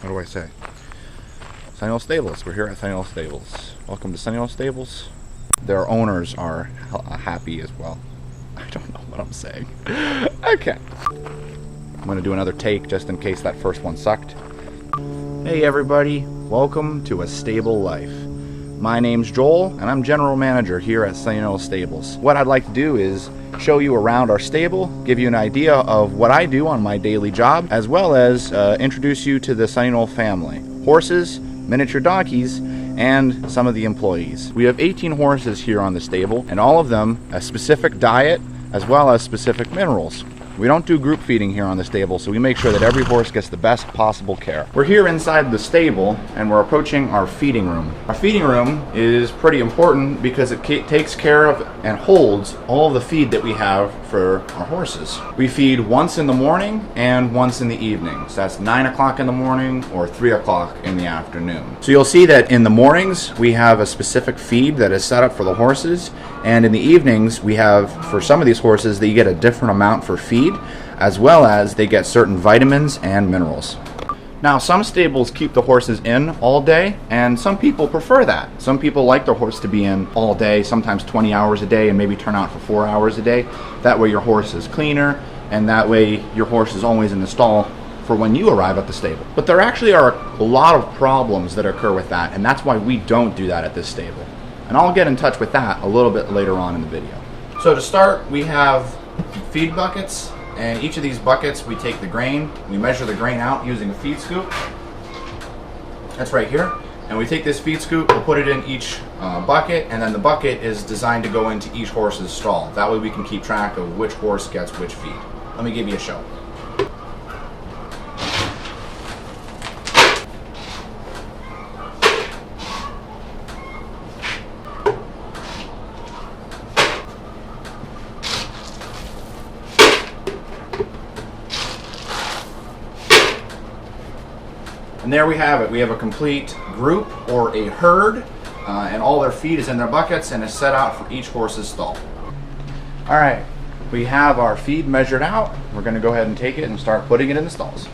What do I say? Sunnyhill Stables. We're here at Sunnyhill Stables. Welcome to Sunnyhill Stables. Their owners are happy as well. I don't know what I'm saying. Okay. I'm going to do another take just in case that first one sucked. Hey everybody, welcome to A Stable Life. My name's Joel, and I'm General Manager here at Sunnyhill Stables. What I'd like to do is show you around our stable, give you an idea of what I do on my daily job, as well as introduce you to the Sunnyhill family. Horses, miniature donkeys, and some of the employees. We have 18 horses here on the stable, and all of them a specific diet as well as specific minerals. We don't do group feeding here on the stable, so we make sure that every horse gets the best possible care. We're here inside the stable, and we're approaching our feeding room. Our feeding room is pretty important because it takes care of and holds all of the feed that we have for our horses. We feed once in the morning and once in the evening. So that's 9 o'clock in the morning or 3 o'clock in the afternoon. So you'll see that in the mornings, we have a specific feed that is set up for the horses, and in the evenings, we have, for some of these horses, they get a different amount for feed, as well as they get certain vitamins and minerals. Now, some stables keep the horses in all day, and some people prefer that. Some people like their horse to be in all day, sometimes 20 hours a day, and maybe turn out for 4 hours a day. That way your horse is cleaner, and that way your horse is always in the stall for when you arrive at the stable. But there actually are a lot of problems that occur with that, and that's why we don't do that at this stable. And I'll get in touch with that a little bit later on in the video. So to start, we have feed buckets, and each of these buckets we take the grain, we measure the grain out using a feed scoop. That's right here. And we take this feed scoop, we'll put it in each bucket, and then the bucket is designed to go into each horse's stall. That way we can keep track of which horse gets which feed. Let me give you a show. And there we have it. We have a complete group or a herd, and all their feed is in their buckets and is set out for each horse's stall. All right, we have our feed measured out. We're going to go ahead and take it and start putting it in the stalls.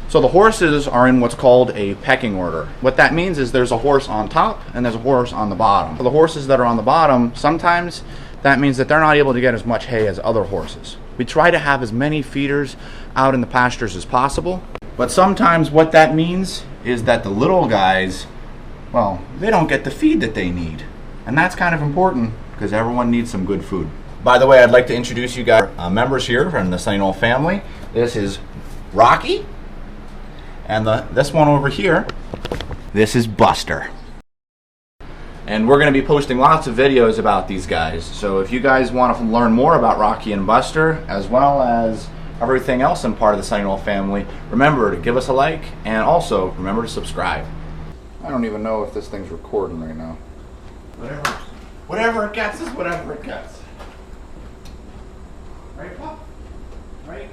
So the horses are in what's called a pecking order. What that means is there's a horse on top and there's a horse on the bottom. For the horses that are on the bottom, sometimes that means that they're not able to get as much hay as other horses. We try to have as many feeders out in the pastures as possible, but sometimes what that means is that the little guys, well, they don't get the feed that they need. And that's kind of important because everyone needs some good food. By the way, I'd like to introduce you guys, members here from the Sunnyhill family. This is Rocky, and this one over here, this is Buster. And we're going to be posting lots of videos about these guys. So if you guys want to learn more about Rocky and Buster, as well as everything else in part of the Sunnyhill family, remember to give us a like, and also remember to subscribe. I don't even know if this thing's recording right now. Whatever it gets is whatever it gets. Right, Pop? Right?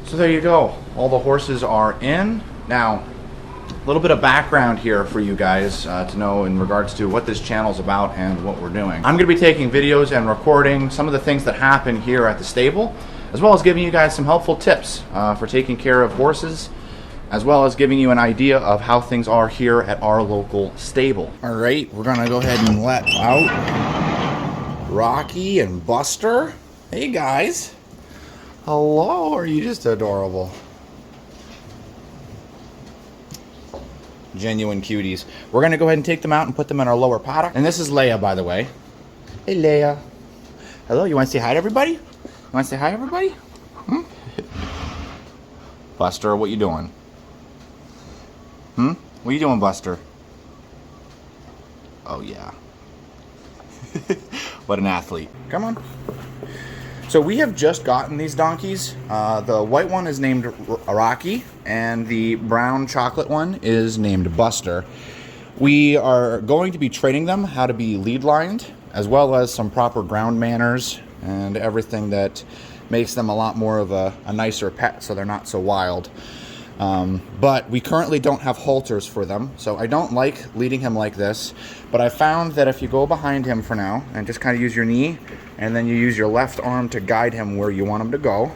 So there you go. All the horses are in. Now, a little bit of background here for you guys to know in regards to what this channel is about and what we're doing. I'm going to be taking videos and recording some of the things that happen here at the stable, as well as giving you guys some helpful tips for taking care of horses, as well as giving you an idea of how things are here at our local stable. All right, we're going to go ahead and let out Rocky and Buster. Hey guys. Hello, are you just adorable? Genuine cuties. We're gonna go ahead and take them out and put them in our lower paddock. And this is Leia, by the way. Hey, Leia. Hello, you wanna say hi to everybody? You wanna say hi, everybody? Hmm? Buster, what you doing? What you doing, Buster? Oh, yeah. What an athlete. Come on. So we have just gotten these donkeys. The white one is named Rocky, and the brown chocolate one is named Buster. We are going to be training them how to be lead lined, as well as some proper ground manners and everything that makes them a lot more of a nicer pet, so they're not so wild. But we currently don't have halters for them, so I don't like leading him like this. But I found that if you go behind him for now and just kind of use your knee, and then you use your left arm to guide him where you want him to go,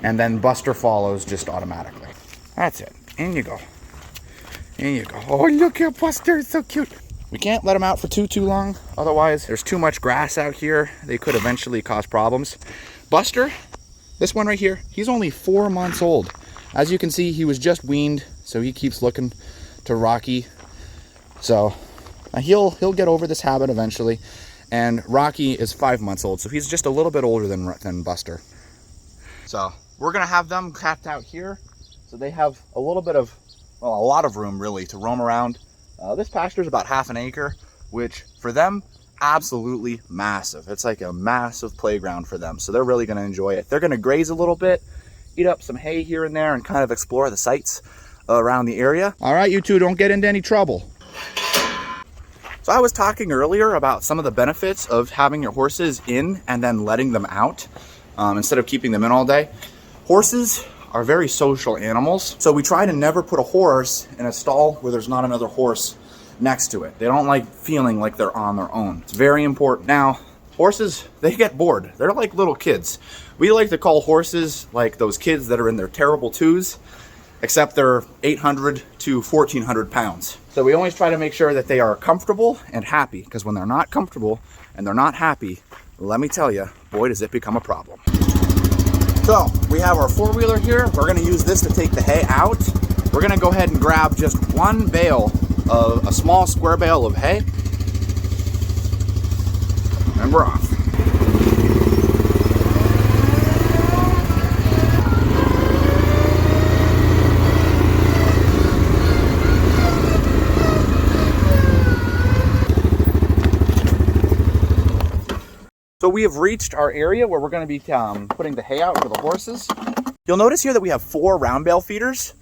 and then Buster follows just automatically. That's it. In you go. In you go. Oh, look at Buster. It's so cute. We can't let him out for too long. Otherwise, there's too much grass out here. They could eventually cause problems. Buster, this one right here, he's only 4 months old. As you can see, he was just weaned, so he keeps looking to Rocky. So he'll get over this habit eventually. And Rocky is 5 months old, so he's just a little bit older than Buster. So we're gonna have them capped out here, so they have a little bit of, well, a lot of room really to roam around. This pasture is about half an acre, which for them, absolutely massive. It's like a massive playground for them, so they're really gonna enjoy it. They're gonna graze a little bit, eat up some hay here and there, and kind of explore the sights around the area. All right, you two, don't get into any trouble. So I was talking earlier about some of the benefits of having your horses in and then letting them out instead of keeping them in all day. Horses are very social animals, so we try to never put a horse in a stall where there's not another horse next to it. They don't like feeling like they're on their own. It's very important. Now, horses, they get bored. They're like little kids. We like to call horses like those kids that are in their terrible twos, except they're 800 to 1,400 pounds. So we always try to make sure that they are comfortable and happy, because when they're not comfortable and they're not happy, let me tell you, boy, does it become a problem. So we have our four-wheeler here. We're gonna use this to take the hay out. We're gonna go ahead and grab just one bale of a small square bale of hay, and we're off. So we have reached our area where we're going to be putting the hay out for the horses. You'll notice here that we have 4 round bale feeders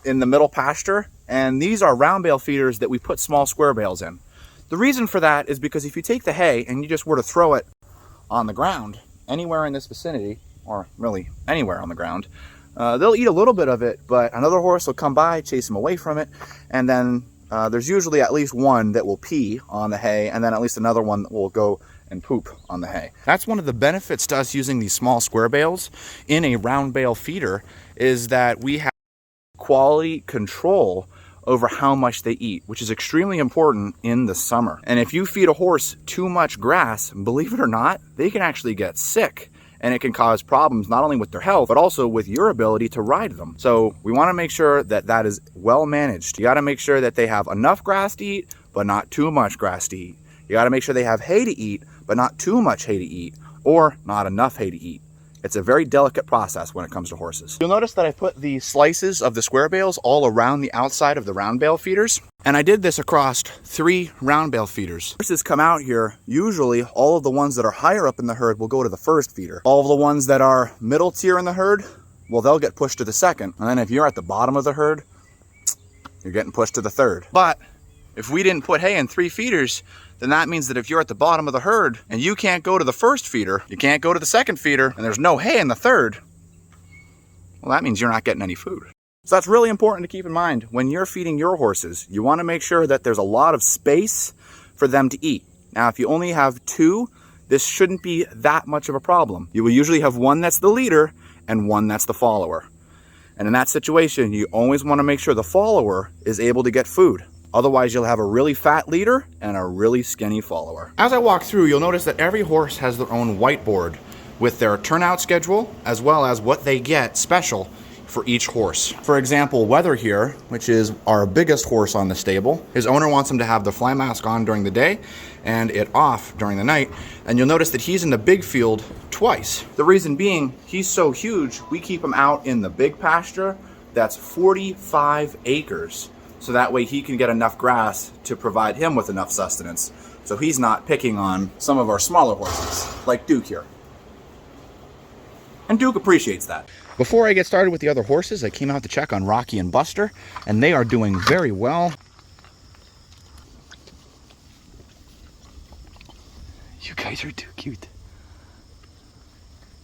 in the middle pasture, and these are round bale feeders that we put small square bales in. The reason for that is because if you take the hay and you just were to throw it on the ground, anywhere in this vicinity, or really anywhere on the ground, they'll eat a little bit of it, but another horse will come by, chase them away from it, and then there's usually at least one that will pee on the hay, and then at least another one that will go and poop on the hay. That's one of the benefits to us using these small square bales in a round bale feeder, is that we have quality control over how much they eat, which is extremely important in the summer. And if you feed a horse too much grass, believe it or not, they can actually get sick, and it can cause problems not only with their health, but also with your ability to ride them. So we want to make sure that that is well managed. You got to make sure that they have enough grass to eat, but not too much grass to eat. You got to make sure they have hay to eat, but not too much hay to eat, or not enough hay to eat. It's a very delicate process when it comes to horses. You'll notice that I put the slices of the square bales all around the outside of the round bale feeders, and I did this across 3 round bale feeders. Horses come out here, usually all of the ones that are higher up in the herd will go to the first feeder. All of the ones that are middle tier in the herd, well, they'll get pushed to the second. And then if you're at the bottom of the herd, you're getting pushed to the third. But if we didn't put hay in 3 feeders, then that means that if you're at the bottom of the herd and you can't go to the first feeder, you can't go to the second feeder, and there's no hay in the third, well, that means you're not getting any food. So that's really important to keep in mind when you're feeding your horses. You want to make sure that there's a lot of space for them to eat. Now, if you only have 2, this shouldn't be that much of a problem. You will usually have one that's the leader and one that's the follower. And in that situation, you always want to make sure the follower is able to get food. Otherwise, you'll have a really fat leader and a really skinny follower. As I walk through, you'll notice that every horse has their own whiteboard with their turnout schedule, as well as what they get special for each horse. For example, Weather here, which is our biggest horse on the stable, his owner wants him to have the fly mask on during the day and it off during the night. And you'll notice that he's in the big field twice. The reason being, he's so huge, we keep him out in the big pasture that's 45 acres. So that way he can get enough grass to provide him with enough sustenance. So he's not picking on some of our smaller horses, like Duke here. And Duke appreciates that. Before I get started with the other horses, I came out to check on Rocky and Buster, and they are doing very well. You guys are too cute.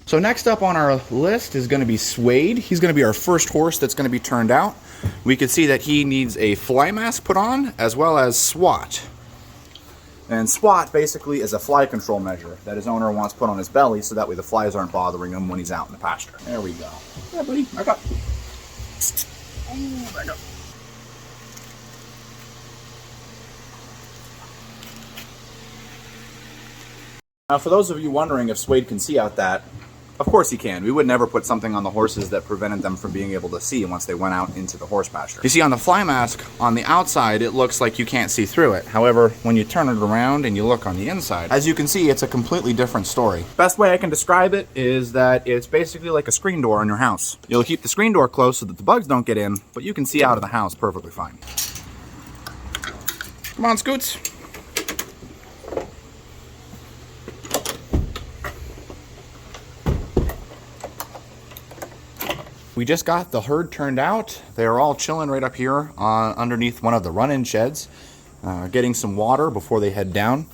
So next up on our list is going to be Suede. He's going to be our first horse that's going to be turned out. We can see that he needs a fly mask put on, as well as SWAT. And SWAT basically is a fly control measure that his owner wants put on his belly so that way the flies aren't bothering him when he's out in the pasture. There we go. Yeah, buddy, back up. Back up. Now, for those of you wondering if Suede can see out that, of course he can. We would never put something on the horses that prevented them from being able to see once they went out into the horse pasture. You see, on the fly mask, on the outside, it looks like you can't see through it. However, when you turn it around and you look on the inside, as you can see, it's a completely different story. Best way I can describe it is that it's basically like a screen door in your house. You'll keep the screen door closed so that the bugs don't get in, but you can see out of the house perfectly fine. Come on, Scoots. We just got the herd turned out. They're all chilling right up here underneath one of the run-in sheds, getting some water before they head down.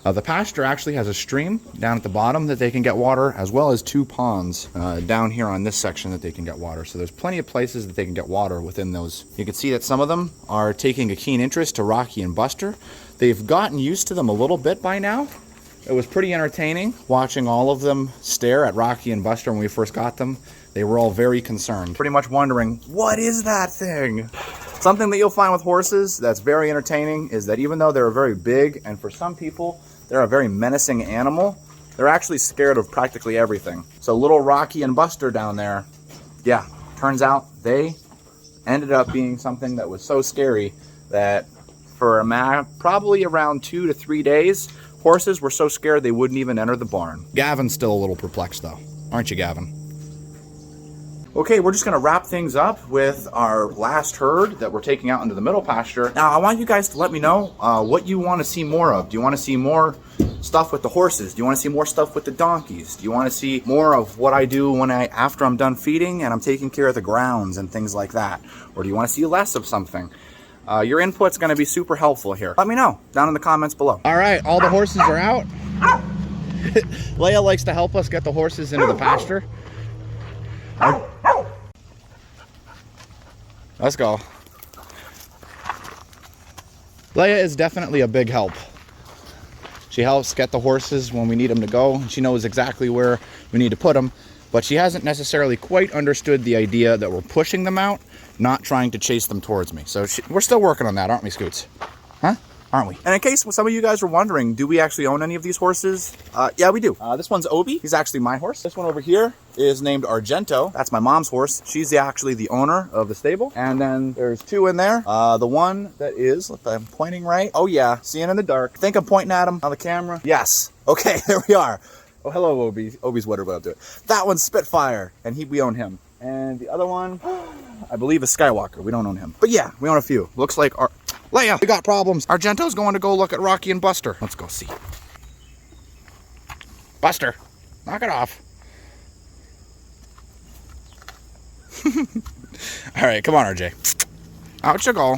The pasture actually has a stream down at the bottom that they can get water, as well as 2 ponds down here on this section that they can get water. So there's plenty of places that they can get water within those. You can see that some of them are taking a keen interest to Rocky and Buster. They've gotten used to them a little bit by now. It was pretty entertaining watching all of them stare at Rocky and Buster when we first got them. They were all very concerned, pretty much wondering, what is that thing? Something that you'll find with horses that's very entertaining is that even though they're very big, and for some people, they're a very menacing animal, they're actually scared of practically everything. So little Rocky and Buster down there, yeah, turns out they ended up being something that was so scary that for probably around 2 to 3 days, horses were so scared they wouldn't even enter the barn. Gavin's still a little perplexed though, aren't you, Gavin? Okay, we're just going to wrap things up with our last herd that we're taking out into the middle pasture. Now, I want you guys to let me know what you want to see more of. Do you want to see more stuff with the horses? Do you want to see more stuff with the donkeys? Do you want to see more of what I do after I'm done feeding and I'm taking care of the grounds and things like that? Or do you want to see less of something? Your input's going to be super helpful here. Let me know down in the comments below. All right, all the horses are out. Leia likes to help us get the horses into the pasture. Let's go. Leia is definitely a big help. She helps get the horses when we need them to go. She knows exactly where we need to put them, but she hasn't necessarily quite understood the idea that we're pushing them out, not trying to chase them towards me. So we're still working on that, aren't we, Scoots? Huh? Aren't we? And in case some of you guys were wondering, do we actually own any of these horses? Yeah, we do. This one's Obi. He's actually my horse. This one over here is named Argento. That's my mom's horse. She's actually the owner of the stable. And then there's 2 in there. The one that is, if I'm pointing right. Oh yeah, seeing in the dark. I think I'm pointing at him on the camera. Yes. Okay, there we are. Oh, hello, Obi. Obi's wondered what I'm doing. That one's Spitfire, and we own him. And the other one, I believe, is Skywalker. We don't own him. But yeah, we own a few. Looks like our... Leia, we got problems. Argento's going to go look at Rocky and Buster. Let's go see. Buster, knock it off. All right, come on, RJ. Out you go.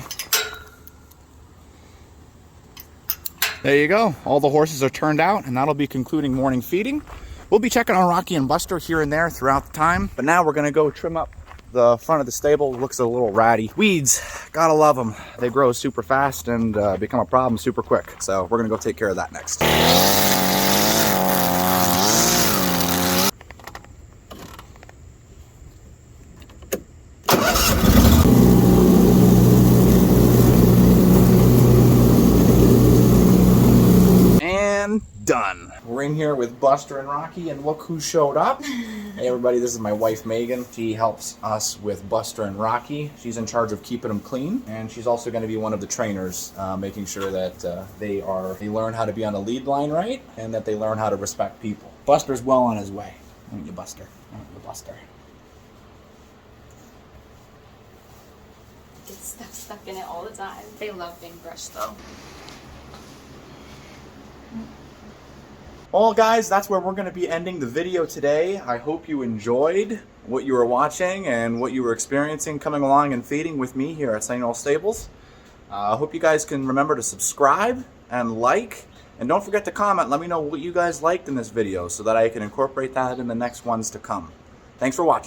There you go. All the horses are turned out, and that'll be concluding morning feeding. We'll be checking on Rocky and Buster here and there throughout the time, but now we're gonna go trim up the front of the stable. It looks a little ratty. Weeds, gotta love them. They grow super fast and become a problem super quick. So we're gonna go take care of that next. And done. We're in here with Buster and Rocky, and look who showed up. Hey everybody, this is my wife Megan. She helps us with Buster and Rocky. She's in charge of keeping them clean, and she's also going to be one of the trainers, making sure that they learn how to be on a lead line right, and that they learn how to respect people. Buster's well on his way. Aren't you, Buster? Aren't you, Buster? Get stuck in it all the time. They love being brushed though. Well guys, that's where we're going to be ending the video today. I hope you enjoyed what you were watching and what you were experiencing coming along and feeding with me here at St. All Stables. I hope you guys can remember to subscribe and like, and don't forget to comment. Let me know what you guys liked in this video so that I can incorporate that in the next ones to come. Thanks for watching.